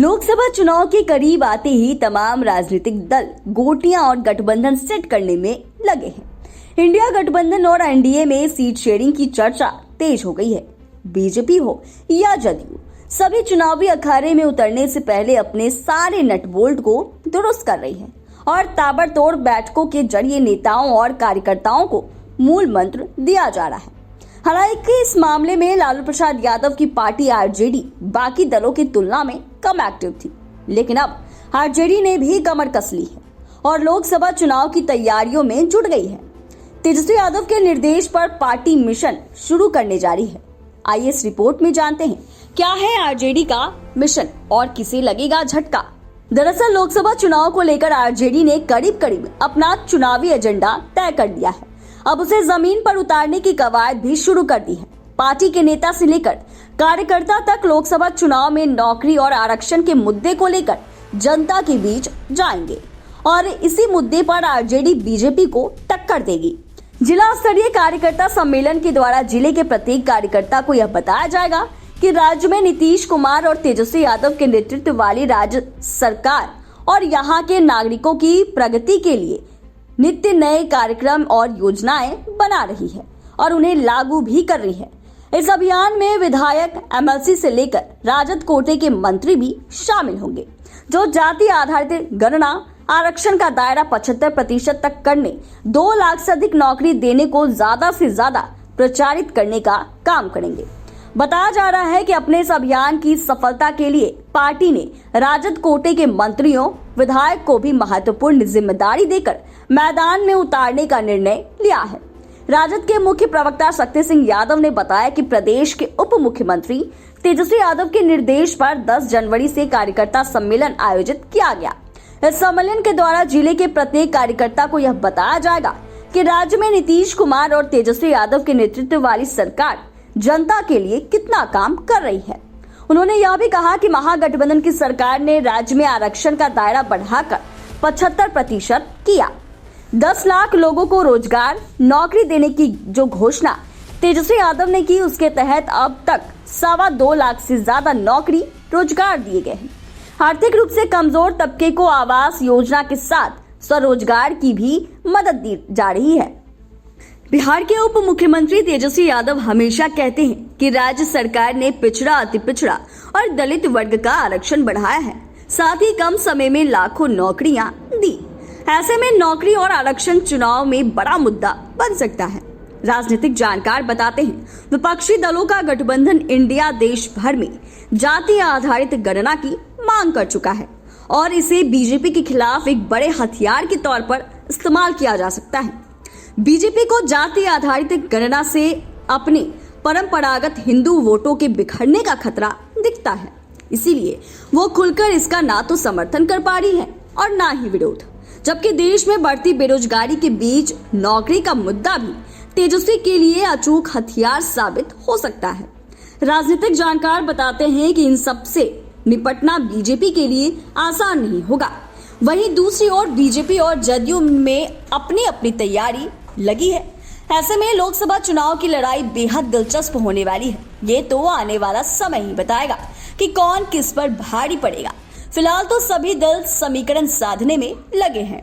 लोकसभा चुनाव के करीब आते ही तमाम राजनीतिक दल गोटियां और गठबंधन सेट करने में लगे हैं। इंडिया गठबंधन और एनडीए में सीट शेयरिंग की चर्चा तेज हो गई है। बीजेपी हो या जदयू, सभी चुनावी अखाड़े में उतरने से पहले अपने सारे नट बोल्ट को दुरुस्त कर रही है और ताबड़तोड़ बैठकों के जरिए नेताओं और कार्यकर्ताओं को मूल मंत्र दिया जा रहा है। हालांकि इस मामले में लालू प्रसाद यादव की पार्टी आरजेडी बाकी दलों की तुलना में कम एक्टिव थी, लेकिन अब आरजेडी ने भी कमर कस ली है और लोकसभा चुनाव की तैयारियों में जुट गई है। तेजस्वी यादव के निर्देश पर पार्टी मिशन शुरू करने जा रही है। आइए इस रिपोर्ट में जानते हैं क्या है आरजेडी का मिशन और किसे लगेगा झटका। दरअसल लोकसभा चुनाव को लेकर आरजेडी ने करीब अपना चुनावी एजेंडा तय कर दिया है। अब उसे जमीन पर उतारने की कवायद भी शुरू कर दी है। पार्टी के नेता से लेकर कार्यकर्ता तक लोकसभा चुनाव में नौकरी और आरक्षण के मुद्दे को लेकर जनता के बीच जाएंगे और इसी मुद्दे पर आरजेडी बीजेपी को टक्कर देगी। जिला स्तरीय कार्यकर्ता सम्मेलन के द्वारा जिले के प्रत्येक कार्यकर्ता को यह बताया जाएगा कि राज्य में नीतीश कुमार और तेजस्वी यादव के नेतृत्व वाली राज्य सरकार और यहाँ के नागरिकों की प्रगति के लिए नित्य नए कार्यक्रम और योजनाएं बना रही है और उन्हें लागू भी कर रही है। इस अभियान में विधायक, एमएलसी से लेकर राजद कोटे के मंत्री भी शामिल होंगे, जो जाति आधारित गणना, आरक्षण का दायरा 75% तक करने, 2 लाख से अधिक नौकरी देने को ज्यादा से ज्यादा प्रचारित करने का काम करेंगे। बताया जा रहा है कि अपने इस अभियान की सफलता के लिए पार्टी ने राजद कोटे के मंत्रियों, विधायक को भी महत्वपूर्ण जिम्मेदारी देकर मैदान में उतारने का निर्णय लिया है। राजद के मुख्य प्रवक्ता शक्ति सिंह यादव ने बताया कि प्रदेश के उप मुख्यमंत्री तेजस्वी यादव के निर्देश पर 10 जनवरी से कार्यकर्ता सम्मेलन आयोजित किया गया। इस सम्मेलन के द्वारा जिले के प्रत्येक कार्यकर्ता को यह बताया जाएगा कि राज्य में नीतीश कुमार और तेजस्वी यादव के नेतृत्व वाली सरकार जनता के लिए कितना काम कर रही है। उन्होंने यह भी कहा कि महागठबंधन की सरकार ने राज्य में आरक्षण का दायरा बढ़ाकर 75% किया। 10 लाख लोगों को रोजगार, नौकरी देने की जो घोषणा तेजस्वी यादव ने की, उसके तहत अब तक 2.25 लाख से ज्यादा नौकरी, रोजगार दिए गए हैं। आर्थिक रूप से कमजोर तबके को आवास योजना के साथ स्वरोजगार की भी मदद दी जा रही है। बिहार के उप मुख्यमंत्री तेजस्वी यादव हमेशा कहते हैं कि राज्य सरकार ने पिछड़ा, अति पिछड़ा और दलित वर्ग का आरक्षण बढ़ाया है, साथ ही कम समय में लाखों नौकरियां दी। ऐसे में नौकरी और आरक्षण चुनाव में बड़ा मुद्दा बन सकता है। राजनीतिक जानकार बताते हैं विपक्षी दलों का गठबंधन इंडिया देश भर में जाति आधारित गणना की मांग कर चुका है और इसे बीजेपी के खिलाफ एक बड़े हथियार के तौर पर इस्तेमाल किया जा सकता है। बीजेपी को जाति आधारित गणना से अपने परंपरागत हिंदू वोटों के बिखरने का खतरा दिखता है, इसीलिए वो खुलकर इसका ना तो समर्थन कर पा रही है और ना ही विरोध। जबकि देश में बढ़ती बेरोजगारी के बीच नौकरी का मुद्दा भी तेजस्वी के लिए अचूक हथियार साबित हो सकता है। राजनीतिक जानकार बताते हैं कि इन सब से निपटना बीजेपी के लिए आसान नहीं होगा। वहीं दूसरी ओर बीजेपी और जदयू में अपनी अपनी तैयारी लगी है। ऐसे में लोकसभा चुनाव की लड़ाई बेहद दिलचस्प होने वाली है। ये तो आने वाला समय ही बताएगा कि कौन किस पर भारी पड़ेगा। फिलहाल तो सभी दल समीकरण साधने में लगे हैं।